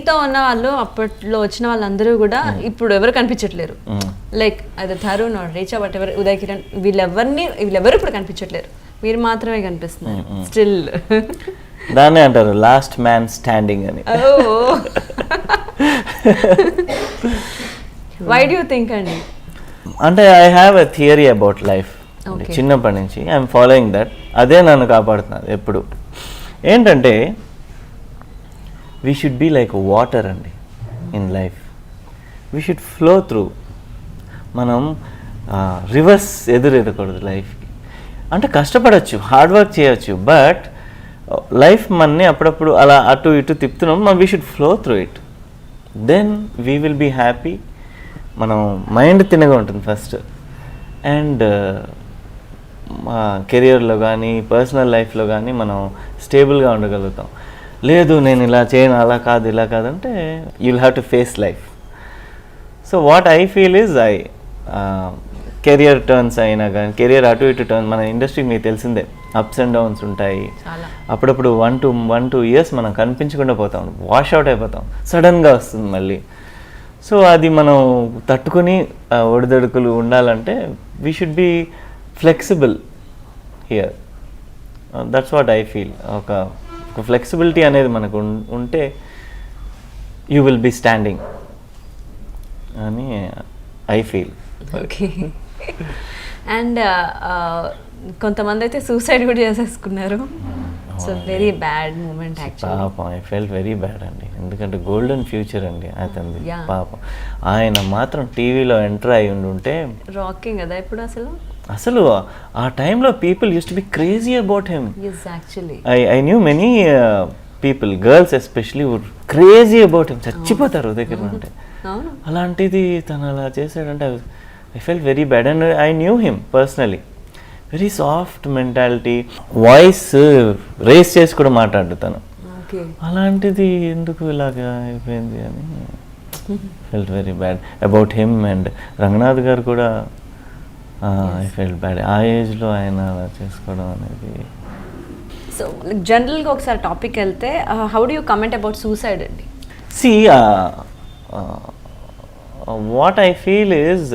మీతో ఉన్న వాళ్ళు అప్పట్లో వచ్చిన వాళ్ళందరూ కూడా ఇప్పుడు ఎవరు కనిపించట్లేరు. లైక్ అది తరుణ్ రేచా వాట్ ఎవర్ ఉదయ్ కిరణ్ వీళ్ళెవరు ఇప్పుడు కనిపించట్లేరు, మీరు మాత్రమే కనిపిస్తున్నారు స్టిల్. దాన్నే అంటారు లాస్ట్ మ్యాన్ స్టాండింగ్ అని. వై డూ యూ థింక్ అండి? అంటే I have a theory about life. చిన్నప్పటి నుంచి ఐఎమ్ ఫాలోయింగ్ దట్. అదే నన్ను కాపాడుతున్నది ఎప్పుడు. ఏంటంటే we should be like water అండి in life. We should flow through. మనం రివర్స్ ఎదురెదకూడదు లైఫ్కి. అంటే కష్టపడవచ్చు, హార్డ్ వర్క్ చేయొచ్చు, బట్ లైఫ్ మనని అప్పుడప్పుడు అలా అటు ఇటు తిప్పుతున్నాం. We should flow through it, then we will be happy. మనం మైండ్ తిన్నగా ఉంటుంది ఫస్ట్, అండ్ మా కెరియర్లో కానీ పర్సనల్ లైఫ్లో కానీ మనం స్టేబుల్గా ఉండగలుగుతాం. లేదు నేను ఇలా చేయను, అలా కాదు, ఇలా కాదంటే you will have to face life. So what I feel is career turns అయినా కానీ, కెరియర్ అటు ఇటు టర్న్, మన ఇండస్ట్రీకి మీకు తెలిసిందే అప్స్ అండ్ డౌన్స్ ఉంటాయి. అప్పుడప్పుడు 1-2 years మనం కనిపించకుండా పోతాం, వాష్ అవుట్ అయిపోతాం, సడన్గా వస్తుంది మళ్ళీ. సో అది మనం తట్టుకొని ఒడిదొడుకులు ఉండాలంటే we should be flexible here. That's what I feel. ఒక ఫ్లెక్సిబిలిటీ అనేది మనకు ఉంటే యూ విల్ బీ స్టాండింగ్ అని ఐ ఫీల్. ఓకే. అండ్ కొంతమంది అయితే సూసైడ్ కూడా చేసేసుకున్నారు. So very bad moment actually. పాపం ఐ ఫెల్ట్ వెరీ బ్యాడ్ అండి. ఎందుకంటే గోల్డెన్ ఫ్యూచర్ అండి అతనిది. పాపం ఆయన మాత్రం టీవీలో ఎంటర్ అయి ఉంటే రాకింగ్ కదా ఇప్పుడు అసలు ఆ టైంలో people used to be crazy about him. I knew many people, girls especially would crazy about him. చచ్చిపోతారు దగ్గర అంటే. అలాంటిది తను అలా చేశాడంటే I felt very bad. And I knew him personally. Very soft mentality, voice raise చేసి కూడా మాట్లాడు తను. అలాంటిది ఎందుకు ఇలాగా అయిపోయింది అని felt very bad about him. And Ranganath గారు కూడా ఐ ఫెల్ట్ బ్యాడ్. ఆ ఏజ్లో ఆయన అలా చేసుకోవడం అనేది. సో జనరల్గా ఒకసారి టాపిక్ వెళ్తే how do you comment about suicide అండి? See what I feel is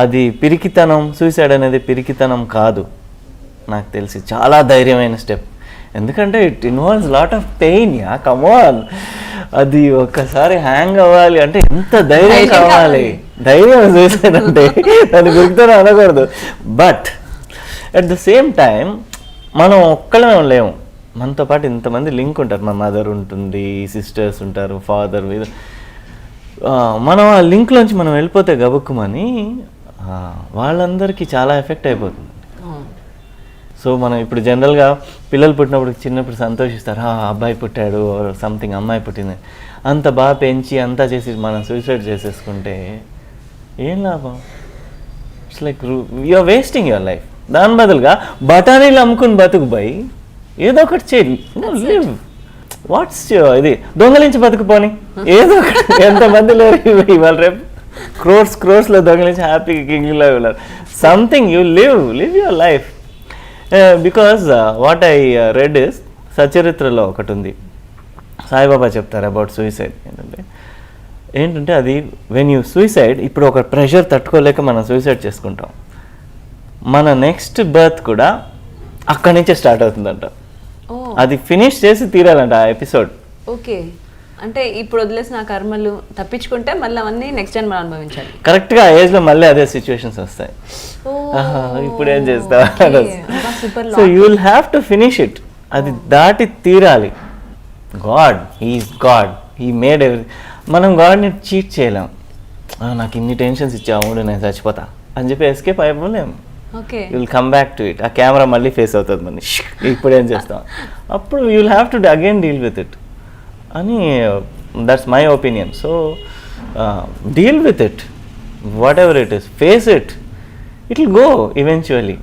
అది పిరికితనం. సూసైడ్ అనేది పిరికితనం కాదు నాకు తెలిసి. చాలా ధైర్యమైన స్టెప్. ఎందుకంటే it involves lot of pain. Yeah come on. అది ఒక్కసారి హ్యాంగ్ అవ్వాలి అంటే ఎంత ధైర్యం కావాలి. ధైర్యం సూసైడ్ అంటే దాన్ని పిరికితనం అనకూడదు. But at the same time మనం ఒక్కళ్ళమే లేము, మనతో పాటు ఇంతమంది లింక్ ఉంటారు. మా మదర్ ఉంటుంది, సిస్టర్స్ ఉంటారు, ఫాదర్. మనం ఆ లింక్లోంచి మనం వెళ్ళిపోతే గబుక్కుమని వాళ్ళందరికీ చాలా ఎఫెక్ట్ అయిపోతుంది. సో మనం ఇప్పుడు జనరల్గా పిల్లలు పుట్టినప్పుడు చిన్నప్పుడు సంతోషిస్తారు, అబ్బాయి పుట్టాడు సంథింగ్, అమ్మాయి పుట్టింది, అంత బాగా పెంచి అంతా చేసి మనం సూసైడ్ చేసేసుకుంటే ఏం లాభం? It's like you're wasting your life. దాని బదులుగా బఠానీలు అమ్ముకుని బతుకు పోయి ఏదో ఒకటి చేయి. లివ్. వాట్స్ ఇది దొంగలించి బతుకుపోని ఏదో ఒకటి. ఎంతమంది లేరు ఇవాళ రేపు క్రోర్స్లో దొంగలించి హ్యాపీగా కింగ్లా ఉన్నారు. Something you live your life. Because what I read is సచరిత్రలో ఒకటి ఉంది, సాయిబాబా చెప్తారు అబౌట్ సూసైడ్. ఏంటంటే అది వెన్ యూ సూసైడ్, ఇప్పుడు ఒక ప్రెషర్ తట్టుకోలేక మనం సూసైడ్ చేసుకుంటాం, మన నెక్స్ట్ బర్త్ కూడా అక్కడి నుంచే స్టార్ట్ అవుతుందంట. అది ఫినిష్ చేసి తీరాలంట ఆ ఎపిసోడ్. ఓకే. అంటే ఇప్పుడు వదిలేసిన కర్మలు తప్పించుకుంటే మళ్ళీ అవన్నీ నెక్స్ట్ జన్మ అనుభవించాలి. కరెక్ట్గా ఆ ఏజ్లో మళ్ళీ అదే సిచ్యువేషన్స్ వస్తాయి. ఇప్పుడు ఏం చేస్తావు? So you will have to finish it. అది దాటి తీరాలి. God he is God, he made every. మనం గాడ్ని చీట్ చేయలేం. నాకు ఇన్ని టెన్షన్స్ ఇచ్చావు నేను చచ్చిపోతా అని చెప్పి ఎస్కేప్ అయిపోలేము. You will come back to it. ఆ కెమెరా మళ్ళీ ఫేస్ అవుతుంది మన. ఇప్పుడు ఏం చేస్తాం? అప్పుడు you will have to again deal with it అని. That's my opinion. So deal with it, whatever it is, face it, it will go eventually.